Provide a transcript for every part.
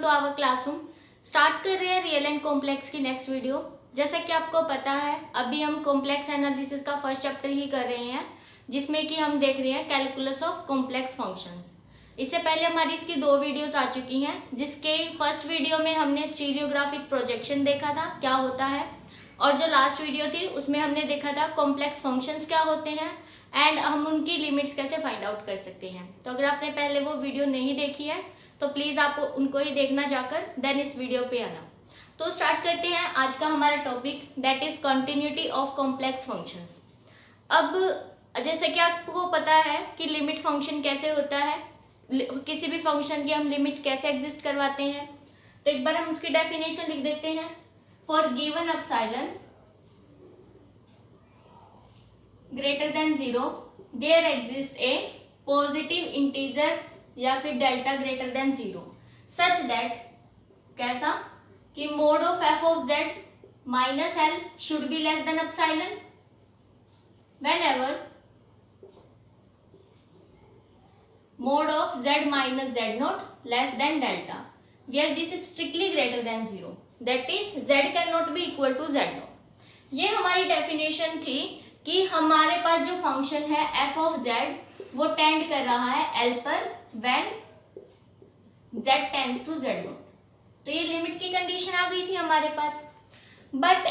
To our classroom. Start कर रहे हैं रियल एंड कॉम्प्लेक्स की नेक्स्ट वीडियो। जैसा कि आपको पता है अभी हम कॉम्प्लेक्स एनालिसिस का फर्स्ट चैप्टर ही कर रहे हैं, जिसमें कि हम देख रहे हैं कैलकुलस ऑफ कॉम्प्लेक्स फंक्शंस। इससे पहले हमारी इसकी 2 वीडियोस आ चुकी हैं, जिसके फर्स्ट वीडियो में हमने स्टीरियोग्राफिक प्रोजेक्शन देखा था क्या होता है, और जो लास्ट वीडियो थी उसमें हमने देखा था कॉम्प्लेक्स फंक्शंस क्या होते हैं एंड हम उनकी लिमिट्स कैसे फाइंड आउट कर सकते हैं। तो अगर आपने पहले वो वीडियो नहीं देखी है तो प्लीज़ आप उनको ही देखना जाकर, देन इस वीडियो पे आना। तो स्टार्ट करते हैं आज का हमारा topic, that is continuity of complex functions. अब जैसे कि आपको पता है कि लिमिट फंक्शन कैसे होता है, किसी भी फंक्शन की हम लिमिट कैसे एग्जिस्ट करवाते हैं। तो एक बार हम उसकी डेफिनेशन लिख देते हैं। For given epsilon greater than 0 there exist a positive integer या फिर delta greater than 0 such that, कैसा कि mod of F of Z minus L should be less than epsilon whenever mod of z minus z naught less than delta where this is strictly greater than 0, that is z cannot be equal to z naught। ये हमारी definition थी कि हमारे पास जो function है f of z वो tend कर रहा है l पर when z tends to z naught। तो ये लिमिट की कंडीशन आ गई थी हमारे पास। बट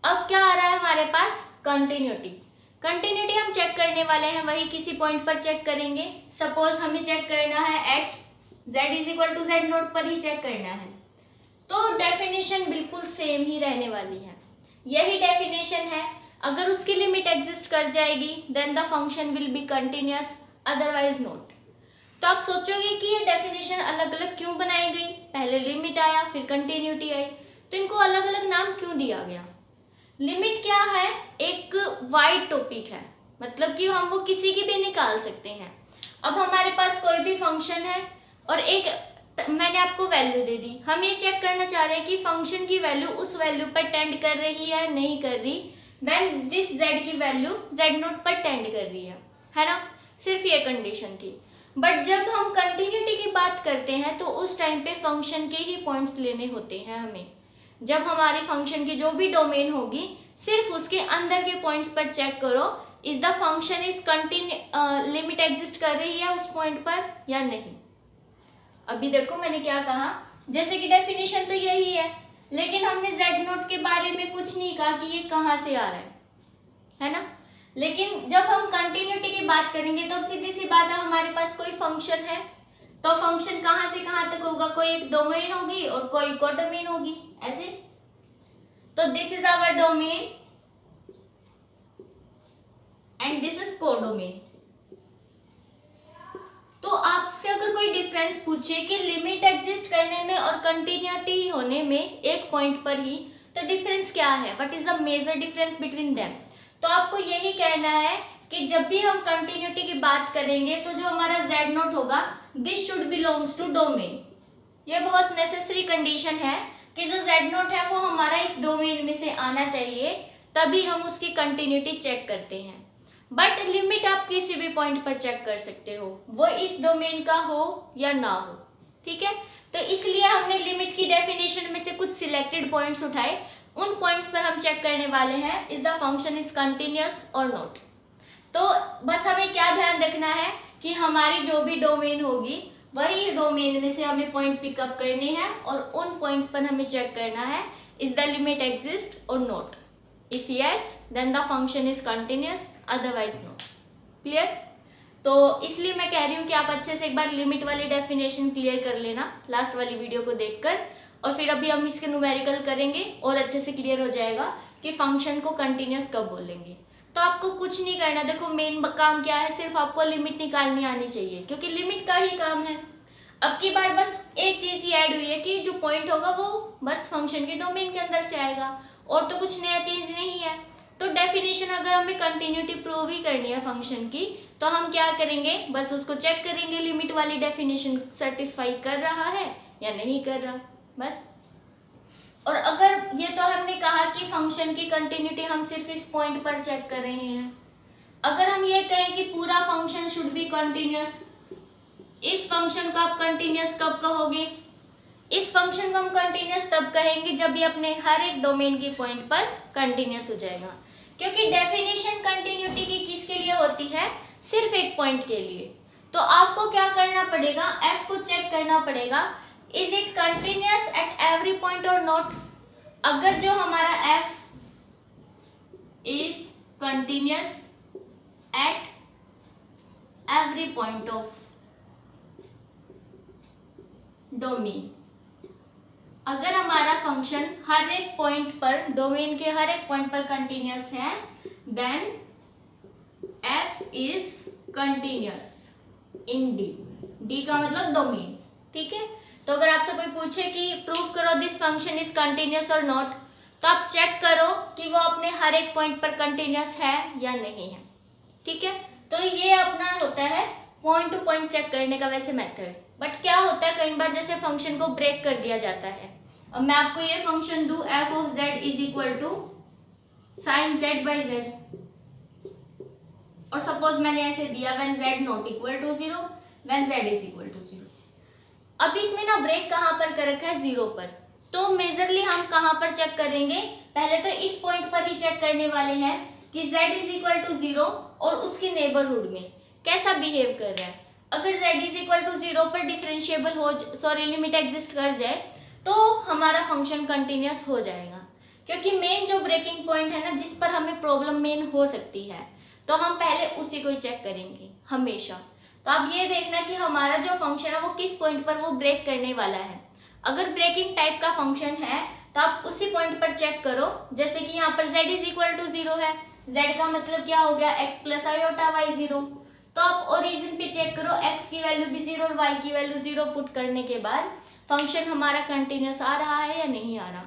अब क्या आ रहा है हमारे पास, कंटिन्यूटी। कंटिन्यूटी हम चेक करने वाले हैं, वही किसी पॉइंट पर चेक करेंगे। सपोज हमें चेक करना है at z is equal to z not पर ही चेक करना है, तो डेफिनेशन बिल्कुल सेम ही रहने वाली है। यही डेफिनेशन है, अगर उसकी लिमिट एग्जिस्ट कर जाएगी then the function will be continuous, otherwise not. तो आप सोचोगे कि ये डेफिनेशन अलग अलग क्यों बनाई गई, पहले लिमिट आया फिर कंटिन्यूटी आई, तो इनको अलग अलग नाम क्यों दिया गया। लिमिट क्या है, एक वाइड टॉपिक है, मतलब कि हम वो किसी की भी निकाल सकते हैं। अब हमारे पास कोई भी फंक्शन है और एक मैंने आपको वैल्यू दे दी, हम ये चेक करना चाह रहे हैं कि फंक्शन की वैल्यू उस वैल्यू पर टेंड कर रही है नहीं कर रही, व्हेन दिस z की वैल्यू z नोट पर टेंड कर रही है ना, सिर्फ ये कंडीशन थी। बट जब हम कंटिन्यूटी की बात करते हैं तो उस टाइम पे फंक्शन के ही पॉइंट्स लेने होते हैं हमें। जब हमारी फंक्शन की जो भी डोमेन होगी सिर्फ उसके अंदर के पॉइंट्स पर चेक करो, is the function is limit exist कर रही है उस पॉइंट पर या नहीं। अभी देखो मैंने क्या कहा, जैसे कि डेफिनेशन तो यही है, लेकिन हमने z नोट के बारे में कुछ नहीं कहा कि ये कहाँ से आ रहा है ना। लेकिन जब हम कंटिन्यूटी की बात करेंगे तो सीधी सी बात है, हमारे पास कोई फंक्शन है तो फंक्शन कहाँ से कहाँ तक होगा, कोई एक डोमेन होगी और कोई कोडोमेन होगी, ऐसे। तो this is our domain and this is codomain. तो आपसे अगर कोई डिफरेंस पूछे कि लिमिट एग्जिस्ट करने में और कंटिन्यूटी होने में एक पॉइंट पर ही, तो डिफरेंस क्या है, what is the major difference between them, तो आपको यही कहना है कि जब भी हम कंटिन्यूटी की बात करेंगे तो जो हमारा z नोट होगा this should belongs to domain. ये बहुत नेसेसरी कंडीशन है कि जो z नोट है वो हमारा इस डोमेन में से आना चाहिए, तभी हम उसकी कंटिन्यूटी चेक करते हैं। बट लिमिट आप किसी भी पॉइंट पर चेक कर सकते हो, वो इस डोमेन का हो या ना हो, ठीक है। तो इसलिए हमने लिमिट की डेफिनेशन में से कुछ सिलेक्टेड पॉइंट्स उठाए, उन पॉइंट्स पर हम चेक करने वाले हैं is the function is continuous और नॉट। तो बस हमें क्या ध्यान रखना है कि हमारी जो भी डोमेन होगी वही डोमेन में से हमें पॉइंट पिकअप करने हैं और उन पॉइंट्स पर हमें चेक करना है इज द लिमिट एग्जिस्ट और not. If yes then the function is continuous, otherwise not. Clear. तो इसलिए मैं कह रही हूँ कि आप अच्छे से एक बार लिमिट वाली डेफिनेशन क्लियर कर लेना लास्ट वाली वीडियो को देखकर, और फिर अभी हम इसके न्यूमेरिकल करेंगे और अच्छे से क्लियर हो जाएगा कि फंक्शन को कंटिन्यूअस कब बोलेंगे। तो आपको कुछ नहीं करना, देखो मेन काम क्या है, सिर्फ आपको लिमिट निकालनी आनी चाहिए, क्योंकि लिमिट का ही काम है। अब की बार बस एक चीज ही ऐड हुई है कि जो पॉइंट होगा वो बस फंक्शन के डोमेन के अंदर से आएगा, और तो कुछ नया चीज नहीं है। तो डेफिनेशन अगर हमें कंटिन्यूटी प्रूव ही करनी है फंक्शन की, तो हम क्या करेंगे, बस उसको चेक करेंगे लिमिट वाली डेफिनेशन सेटिस्फाई कर रहा है या नहीं कर रहा, बस। और अगर ये तो हमने कहा कि फंक्शन की कंटिन्यूटी हम सिर्फ इस पॉइंट पर चेक कर रहे हैं, अगर हम ये कहें कि पूरा फंक्शन शुड बी कंटिन्यूअस, इस फंक्शन को आप कंटिन्यूअस कब कहोगे, इस फंक्शन को हम कंटिन्यूस तब कहेंगे जब ये अपने हर एक डोमेन की पॉइंट पर कंटिन्यूस हो जाएगा, क्योंकि डेफिनेशन कंटिन्यूटी की किसके लिए होती है, सिर्फ एक पॉइंट के लिए। तो आपको क्या करना पड़ेगा, f को चेक करना पड़ेगा, is it continuous at every point और नॉट। अगर जो हमारा f is continuous at every point of domain, अगर हमारा फंक्शन हर एक पॉइंट पर, डोमेन के हर एक पॉइंट पर कंटिन्यूस है, then f is continuous in D। D का मतलब डोमेन, ठीक है। तो अगर आपसे कोई पूछे कि प्रूव करो दिस फंक्शन इज कंटिन्यूस और नॉट, तो आप चेक करो कि वो अपने हर एक पॉइंट पर कंटिन्यूस है या नहीं है, ठीक है। तो ये अपना होता है पॉइंट टू पॉइंट चेक करने का वैसे मेथड। बट क्या होता है कई बार जैसे फंक्शन को ब्रेक कर दिया जाता है। अब मैं आपको ये फंक्शन दूं f of z is equal to sine z by z, और सपोज मैंने ऐसे दिया when z not equal to 0, when z is equal to 0। अब इसमें ना ब्रेक कहाँ पर कर रखा है, 0 पर। तो मेजरली हम कहाँ पर चेक करेंगे, पहले तो इस पॉइंट पर ही चेक करने वाले हैं कि z इज इक्वल टू 0 और उसकी नेबरहुड में कैसा बिहेव कर रहा है। अगर z इज इक्वल टू 0 पर डिफरेंशिएबल हो, सॉरी लिमिट एग्जिस्ट कर जाए, तो हमारा फंक्शन कंटिन्यूस हो जाएगा। क्योंकि मेन जो ब्रेकिंग पॉइंट है ना, जिस पर हमें प्रॉब्लम मेन हो सकती है, तो हम पहले उसी को ही चेक करेंगे हमेशा। तो आप ये देखना कि हमारा जो फंक्शन है वो किस पॉइंट पर वो ब्रेक करने वाला है। अगर ब्रेकिंग टाइप का फंक्शन है तो आप उसी पॉइंट पर चेक करो। जैसे कि यहाँ पर z इज इक्वल टू 0 है, z का मतलब क्या हो गया, x प्लस आयोटा y 0। तो आप ओरिजिन पे चेक करो, x की वैल्यू भी 0 और y की वैल्यू 0 पुट करने के बाद फंक्शन हमारा कंटिन्यूस आ रहा है या नहीं आ रहा।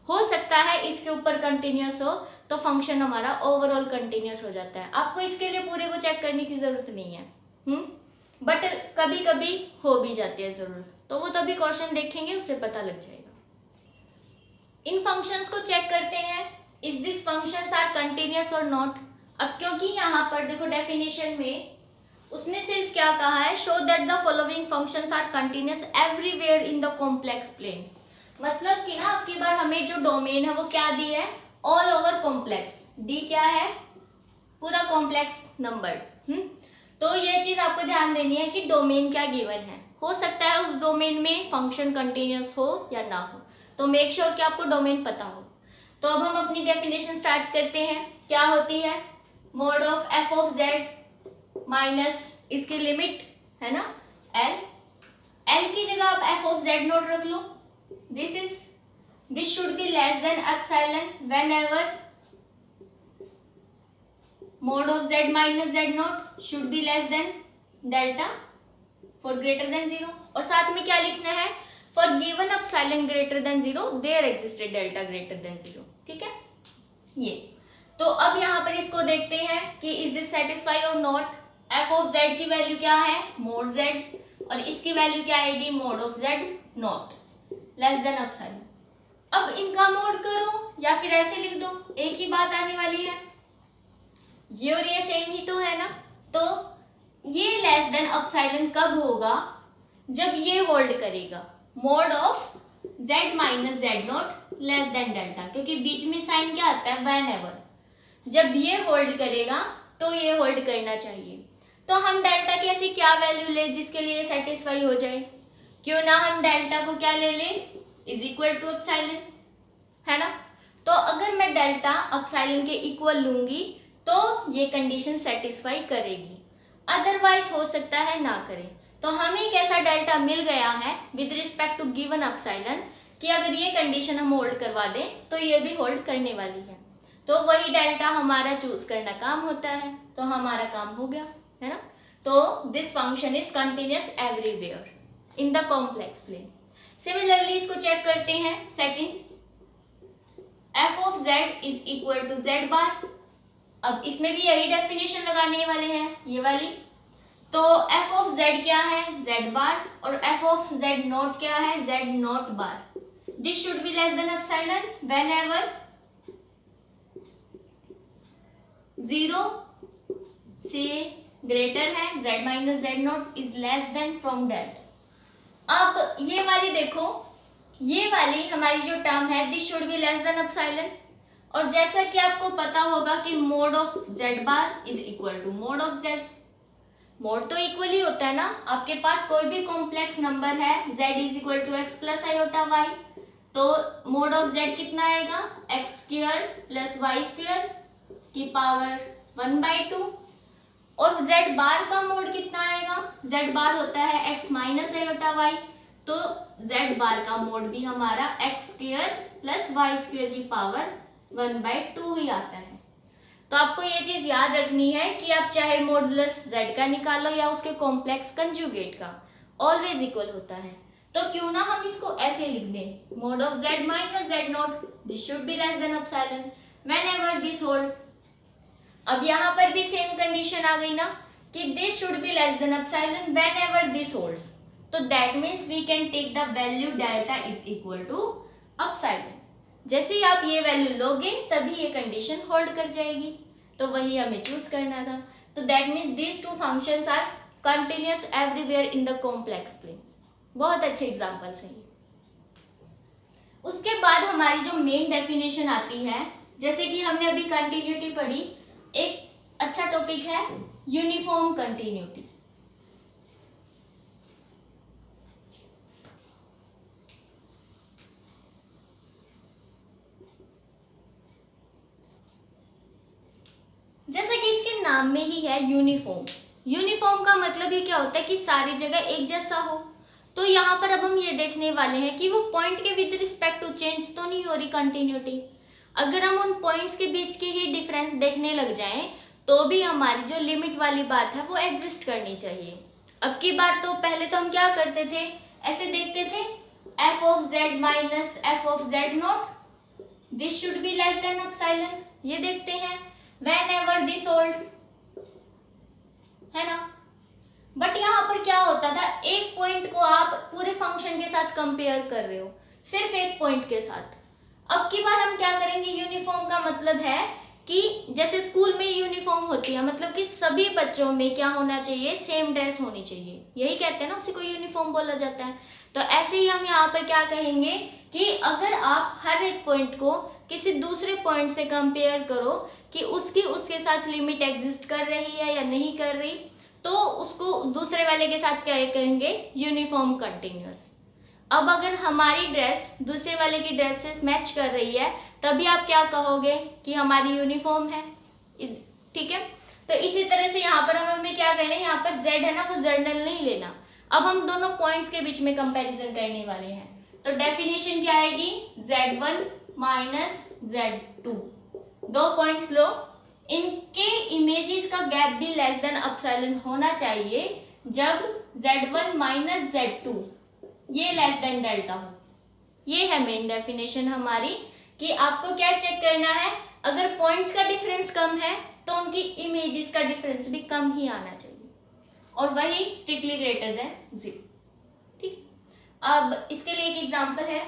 हो सकता है इसके ऊपर कंटिन्यूस हो तो फंक्शन हमारा ओवरऑल कंटिन्यूस हो जाता है। आपको इसके लिए पूरे को चेक करने की जरूरत नहीं है, बट कभी कभी हो भी जाती है जरूरत, तो वो तभी क्वेश्चन देखेंगे उससे पता लग जाएगा। इन फंक्शंस को चेक करते हैं, is this functions are continuous और नॉट। अब क्योंकि यहाँ पर देखो डेफिनेशन में उसने सिर्फ क्या कहा है, show that the following functions are continuous everywhere in the complex plane. मतलब कि ना आपकी बार हमें जो डोमेन है वो क्या दी है, ऑल ओवर कॉम्प्लेक्स। डी क्या है, पूरा कॉम्प्लेक्स नंबर। तो ये चीज आपको ध्यान देनी है कि डोमेन क्या गिवन है। हो सकता है उस डोमेन में फंक्शन कंटिन्यूस हो या ना हो, तो मेक श्योर कि आपको डोमेन पता हो। तो अब हम अपनी डेफिनेशन स्टार्ट करते हैं। क्या होती है, mode of F of Z minus इसकी लिमिट है ना एल, एल की जगह आप एफ ऑफ जेड नोट रख लो। This should be less than epsilon whenever mod of z minus z naught should be less than delta for greater than 0। और साथ में क्या लिखना है, for given epsilon greater than 0 there existed delta greater than 0। ठीक है ये। तो अब यहाँ पर इसको देखते हैं कि is this satisfy or not। f of z की वैल्यू क्या है, mod z, और इसकी वैल्यू क्या आएगी, mod of z not less than epsilon। अब इनका मोड करो या फिर ऐसे लिख दो, एक ही बात आने वाली है, ये और ये सेम ही तो है ना। तो ये लेस देन एप्सिलॉन कब होगा, जब ये होल्ड करेगा, mode of z minus Z not less than delta, क्योंकि बीच में साइन क्या आता है, व्हेन एवर। जब ये होल्ड करेगा तो ये होल्ड करना चाहिए। तो हम डेल्टा की ऐसी क्या वैल्यू ले जिसके लिए सेटिस्फाई हो जाए, क्यों ना हम डेल्टा को क्या ले ले, इज इक्वल टू एप्सिलॉन, है ना। तो अगर मैं डेल्टा एप्सिलॉन के इक्वल लूंगी तो ये कंडीशन सेटिस्फाई करेगी, अदरवाइज हो सकता है ना करे। तो हमें एक ऐसा डेल्टा मिल गया है with respect to given epsilon कि अगर ये कंडीशन हम होल्ड करवा दें तो ये भी होल्ड करने वाली है। तो वही डेल्टा हमारा चूज करना काम होता है, तो हमारा काम हो गया, है ना। तो this function is continuous everywhere in the complex plane. Similarly इसको चेक करते हैं second, f of z is equal to z bar. अब इसमें भी यही डेफिनेशन लगाने वाले हैं, ये वाली। तो f ऑफ z क्या है, z बार, और f ऑफ z नॉट क्या है, z not bar. This should be less than epsilon whenever 0 से ग्रेटर है, z minus z not is less than from that. अब ये वाली देखो, ये वाली हमारी जो टर्म है this should be less than epsilon. और जैसा कि आपको पता होगा कि mod of Z bar is equal to mod of Z. Mod तो इक्वल ही होता है ना, आपके पास कोई भी कॉम्प्लेक्स नंबर है z is equal to X plus iota Y, तो मोड ऑफ z कितना आएगा X square plus Y square की पावर 1/2। और z बार का मोड कितना आएगा, z बार होता है x माइनस आयोटा वाई, तो z बार का मोड भी हमारा X square plus Y square की पावर 1/2 ही आता है। तो आपको ये चीज याद रखनी है कि आप चाहे मॉडुलस z का निकालो या उसके कॉम्प्लेक्स कंजुगेट का, ऑलवेज इक्वल होता है। तो क्यों ना हम इसको ऐसे लिख दें, mode of z minus z not this should be less than epsilon whenever this holds. अब यहाँ पर भी सेम कंडीशन आ गई ना कि this should be less than epsilon whenever this holds, तो that means we can take the value delta is equal to epsilon. जैसे ही आप ये वैल्यू लोगे तभी ये कंडीशन होल्ड कर जाएगी, तो वही हमें चूज करना था। तो that means these two functions are continuous everywhere in the complex plane. बहुत अच्छे एग्जांपल्स हैं। उसके बाद हमारी जो मेन डेफिनेशन आती है, जैसे कि हमने अभी कंटिन्यूटी पढ़ी, एक अच्छा टॉपिक है यूनिफॉर्म कंटिन्यूटी। जैसे कि इसके नाम में ही है यूनिफॉर्म। यूनिफॉर्म का मतलब ये क्या होता है कि सारी जगह एक जैसा हो। तो यहाँ पर अब हम ये देखने वाले हैं कि वो पॉइंट के विद रिस्पेक्ट टू चेंज तो नहीं हो रही कंटिन्यूटी। अगर हम उन पॉइंट्स के बीच की ही डिफरेंस देखने लग जाएं तो भी हमारी जो लिमिट वाली बात है वो एग्जिस्ट करनी चाहिए। अब की बात तो पहले तो हम क्या करते थे, ऐसे देखते थे F of Z minus F of Z not this should be less than epsilon, ये देखते हैं whenever this holds, है ना। बट यहाँ पर क्या होता था, एक पॉइंट को आप पूरे फंक्शन के साथ कंपेयर कर रहे हो, सिर्फ एक पॉइंट के साथ। अब की बार हम क्या करेंगे, यूनिफॉर्म का मतलब है कि जैसे स्कूल में यूनिफॉर्म होती है, मतलब कि सभी बच्चों में क्या होना चाहिए, सेम ड्रेस होनी चाहिए, यही कहते हैं ना, उसी को यूनिफॉर्म बोला जाता है। तो ऐसे ही हम यहाँ पर क्या कहेंगे कि अगर आप हर एक पॉइंट को किसी दूसरे पॉइंट से कंपेयर करो कि उसकी उसके साथ लिमिट एग्जिस्ट कर रही है या नहीं कर रही, तो उसको दूसरे वाले के साथ क्या कहेंगे, यूनिफॉर्म कंटिन्यूअस। अब अगर हमारी ड्रेस दूसरे वाले की ड्रेस से मैच कर रही है तभी आप क्या कहोगे कि हमारी यूनिफॉर्म है, ठीक है। तो इसी तरह से यहाँ पर हमें क्या करना है, यहाँ पर z है ना वो जर्नल नहीं लेना, अब हम दोनों पॉइंट्स के बीच में कंपैरिजन करने वाले हैं। तो डेफिनेशन क्या आएगी, z1 माइनस z2, दो पॉइंट्स लो, इनके इमेजेस का गैप भी लेस देन एप्सिलॉन होना चाहिए जब z1 माइनस z2 ये लेस देन डेल्टा हो। ये है मेन डेफिनेशन हमारी कि आपको क्या चेक करना है, अगर पॉइंट्स का डिफरेंस कम है तो उनकी इमेजेस का डिफरेंस भी कम ही आना चाहिए, और वही स्ट्रिक्टली ग्रेटर देन 0, ठीक। अब इसके लिए एक एग्जांपल है,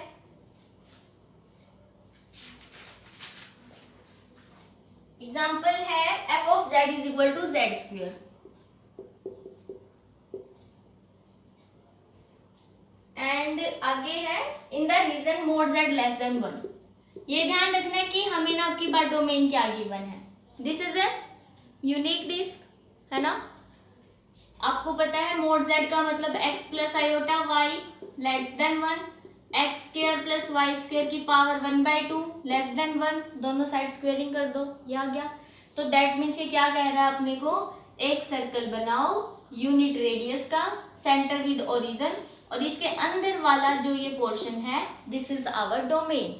एग्जाम्पल है f of z is equal to Z square and आगे है in the region mod z less than 1। ये ध्यान रखना है कि हमें ना आपकी बार डोमेन क्या गिवन है, this is a unique disc, है ना। आपको पता है मोड z का मतलब x plus iota y less than 1, X square plus Y square की पावर 1/2 लेस देन 1, दोनों साइड स्क्वेयरिंग कर दो, ये आ गया। तो दैट मीन्स ये क्या कह रहा है अपने को, एक सर्कल बनाओ यूनिट रेडियस का, सेंटर विद ओरिजिन, और इसके अंदर वाला जो ये पोर्शन है दिस इज आवर डोमेन।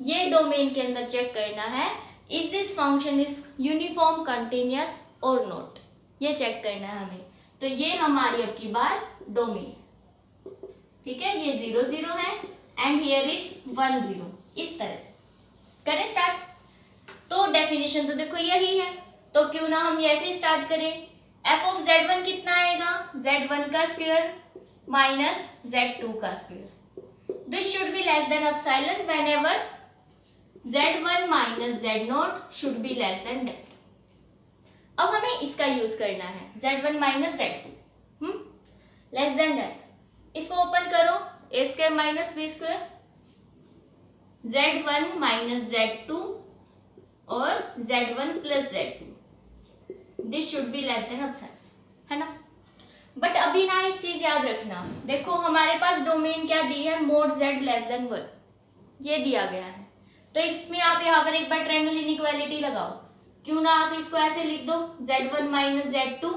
ये डोमेन के अंदर चेक करना है is this function is uniform continuous और नॉट, ये चेक करना है हमें। तो ये हमारी अब की बार डोमेन, ठीक है, ये 0 0 है एंड हियर इज 1 0, इस तरह से करें स्टार्ट। तो डेफिनेशन तो देखो यही है, तो क्यों ना हम ऐसे स्टार्ट करें, f ऑफ z1 कितना आएगा, z1 का स्क्वायर माइनस z2 का square, this should be less than epsilon whenever z1 minus z0 should be less then delta. अब हमें इसका यूज करना है, z1 minus z2 less than delta. इसको ओपन करो, a square minus b square z1 minus z2 और z1 plus z2, this should be less than epsilon, है ना। बट अभी ना एक चीज याद रखना, देखो हमारे पास डोमेन क्या दी है, मोड z लेस देन 1, ये दिया गया है। तो इसमें आप यहाँ पर एक बार ट्रायंगल इनइक्वालिटी लगाओ, क्यों ना आप इसको ऐसे लिख दो z1 माइनस z2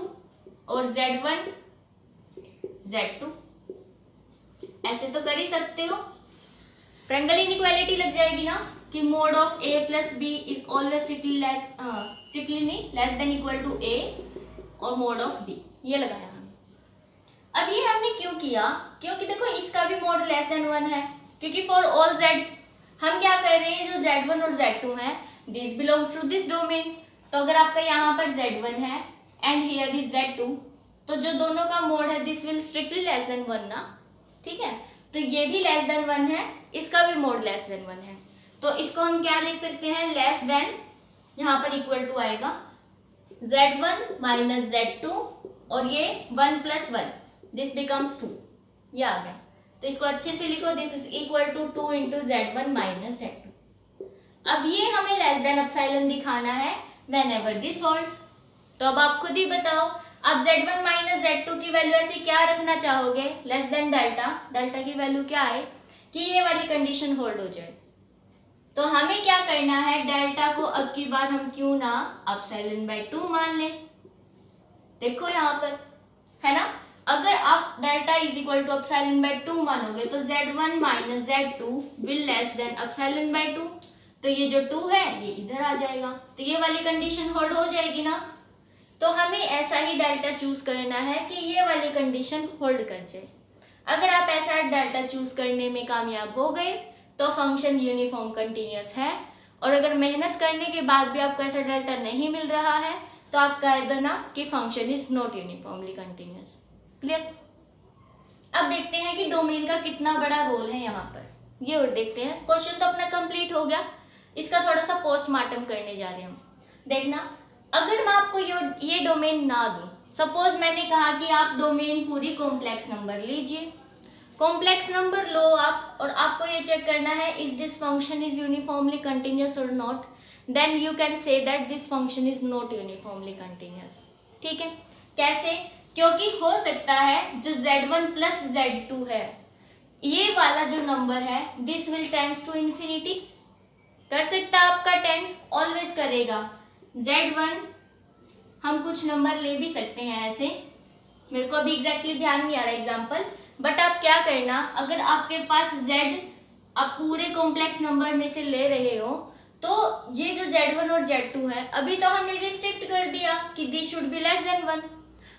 और z1 z2, ऐसे तो कर ही सकते हो। ट्रायंगल इनइक्वालिटी लग जाएगी ना कि mod of a plus B is always strictly less than equal to a और मोड ऑफ b, ये लगाया हमने। अब ये हमने क्यों किया, क्योंकि देखो इसका भी मोड लेस देन 1 है, क्योंकि फॉर ऑल z हम क्या कर रहे हैं, जो z1 और z2 है this belongs to this domain. तो अगर आपका यहाँ पर z1 है एंड हियर इज z2, तो जो दोनों का मोड है this will strictly less than 1 ना, ठीक है। तो ये भी लेस देन 1 है, इसका भी मोड लेस देन 1 है, तो इसको हम क्या लिख सकते हैं, लेस देन, यहाँ पर इक्वल टू आएगा z1 माइनस z2 और ये 1 प्लस 1, दिस बिकम्स 2, ये आ गया। तो इसको अच्छे से लिखो, this is equal to 2 into z1 minus z2। अब ये हमें लेस देन एप्सिलॉन दिखाना है वेन एवर दिस होल्ड्स। तो अब आप खुद ही बताओ, आप z1 माइनस z2 की वैल्यू ऐसी क्या रखना चाहोगे, लेस देन डेल्टा, डेल्टा की वैल्यू क्या है कि ये वाली कंडीशन होल्ड हो जाए। तो हमें क्या करना है, डेल्टा को अब की बार हम क्यों ना एप्सिलॉन बाय 2 मान लें। देखो यहाँ पर है ना, अगर आप delta is equal to epsilon by 2 मानोगे तो z1 minus z2 will less than epsilon by 2, तो ये जो 2 है ये इधर आ जाएगा, तो ये वाली कंडीशन होल्ड हो जाएगी ना। तो हमें ऐसा ही डेल्टा चूज करना है कि ये वाली कंडीशन होल्ड कर जाए। अगर आप ऐसा डेल्टा चूज करने में कामयाब हो गए तो फंक्शन यूनिफॉर्म कंटिन्यूअस है, और अगर मेहनत करने के बाद भी आपको ऐसा डेल्टा नहीं मिल रहा है तो आप कह देना कि function is not uniformly continuous. Clear. अब देखते हैं कि डोमेन का कितना बड़ा रोल है यहाँ पर, ये और देखते हैं। क्वेश्चन तो अपना कंप्लीट हो गया, इसका थोड़ा सा पोस्टमार्टम करने जा रहे हैं हम। देखना, अगर मैं आपको ये डोमेन ना दूं, सपोज मैंने कहा कि आप डोमेन पूरी कॉम्प्लेक्स नंबर लीजिए, कॉम्प्लेक्स नंबर लो आप, और आपको ये चेक करना है is this function is uniformly continuous और not, then you can say that this function is not uniformly continuous. ठीक है, कैसे, क्योंकि हो सकता है जो z1 प्लस z2 है, ये वाला जो नंबर है this will tends to infinity, कर सकता आपका टेंड, ऑलवेज करेगा। z1 हम कुछ नंबर ले भी सकते हैं ऐसे, मेरे को अभी एग्जैक्टली ध्यान नहीं आ रहा एग्जांपल, बट आप क्या करना, अगर आपके पास z आप पूरे कॉम्प्लेक्स नंबर में से ले रहे हो, तो ये जो z1 और z2 है अभी तो हमने रिस्ट्रिक्ट कर दिया कि this should be less than 1,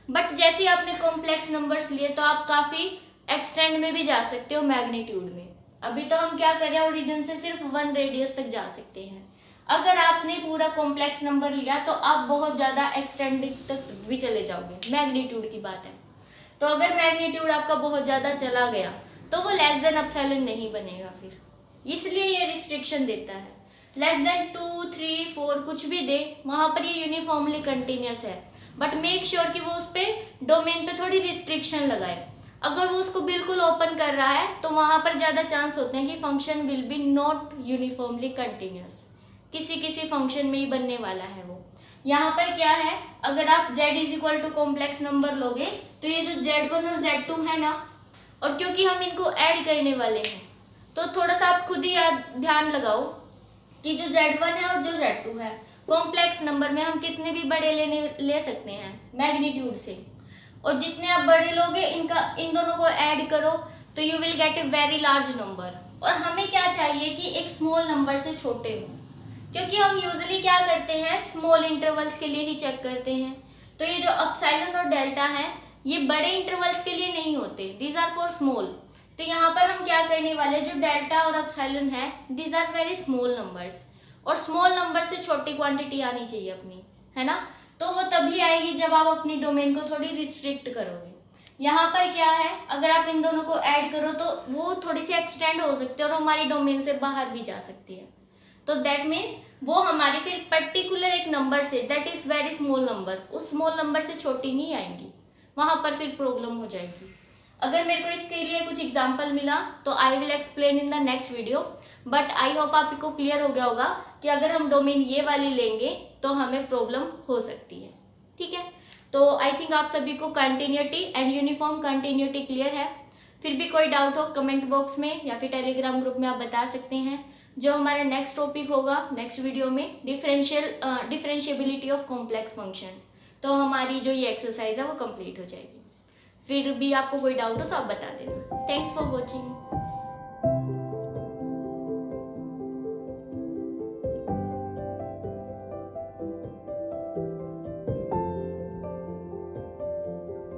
but जैसे ही आपने कॉम्प्लेक्स नंबर्स लिए तो आप काफ़ी एक्सटेंड में भी जा सकते हो मैग्नीट्यूड में। अभी तो हम क्या कर रहे हैं, ओरिजिन से सिर्फ 1 रेडियस तक जा सकते हैं। अगर आपने पूरा कॉम्प्लेक्स नंबर लिया तो आप बहुत ज़्यादा एक्सटेंड तक भी चले जाओगे, मैग्नीट्यूड की बात है। तो अगर मैग्नीट्यूड आपका बहुत ज़्यादा चला गया तो वो लेस देन एप्सिलॉन नहीं बनेगा फिर, इसलिए ये रिस्ट्रिक्शन देता है। लेस देन 2, 3, 4 कुछ भी दे, वहाँ पर ये यूनिफॉर्मली कंटिन्यूअस है, बट मेक श्योर कि वो उस पर डोमेन पे थोड़ी रिस्ट्रिक्शन लगाए। अगर वो उसको बिल्कुल ओपन कर रहा है तो वहाँ पर ज़्यादा चांस होते हैं कि function will B not uniformly continuous, किसी किसी फंक्शन में ही बनने वाला है वो। यहाँ पर क्या है, अगर आप z is equal to complex number लोगे तो ये जो z1 और z2 है ना, और क्योंकि हम इनको ऐड करने वाले हैं तो थोड़ा सा आप खुद ही ध्यान लगाओ कि जो z1 है और जो z2 है, कॉम्प्लेक्स नंबर में हम कितने भी बड़े ले सकते हैं मैग्नीट्यूड से, और जितने आप बड़े लोगे इन दोनों को ऐड करो तो you will get a very large number. और हमें क्या चाहिए कि एक स्मॉल नंबर से छोटे हो, क्योंकि हम यूजुअली क्या करते हैं, स्मॉल इंटरवल्स के लिए ही चेक करते हैं। तो ये जो एप्सिलॉन और डेल्टा है ये बड़े इंटरवल्स के लिए नहीं होते, दीज आर फॉर स्मॉल। तो यहाँ पर हम क्या करने वाले, जो डेल्टा और एप्सिलॉन है these are very small numbers, और स्मॉल नंबर से छोटी क्वांटिटी आनी चाहिए अपनी, है ना। तो वो तभी आएगी जब आप अपनी डोमेन को थोड़ी रिस्ट्रिक्ट करोगे। यहाँ पर क्या है, अगर आप इन दोनों को ऐड करो तो वो थोड़ी सी एक्सटेंड हो सकती है और हमारी डोमेन से बाहर भी जा सकती है। तो दैट मीन्स वो हमारी फिर पर्टिकुलर एक नंबर से, that is very small number, उस स्मॉल नंबर से छोटी नहीं आएंगी, वहाँ पर फिर प्रॉब्लम हो जाएगी। अगर मेरे को इसके लिए कुछ एग्जाम्पल मिला तो I will explain in the next video, but I hope आपको क्लियर हो गया होगा कि अगर हम डोमेन ये वाली लेंगे तो हमें प्रॉब्लम हो सकती है। ठीक है, तो आई थिंक आप सभी को continuity and uniform continuity clear है। फिर भी कोई डाउट हो कमेंट बॉक्स में या फिर टेलीग्राम ग्रुप में आप बता सकते हैं। जो हमारा नेक्स्ट टॉपिक होगा नेक्स्ट वीडियो में डिफरेंशिएबिलिटी ऑफ कॉम्प्लेक्स फंक्शन, तो हमारी जो ये एक्सरसाइज है वो कंप्लीट हो जाएगी। फिर भी आपको कोई डाउट हो तो आप बता देना। Thanks for watching.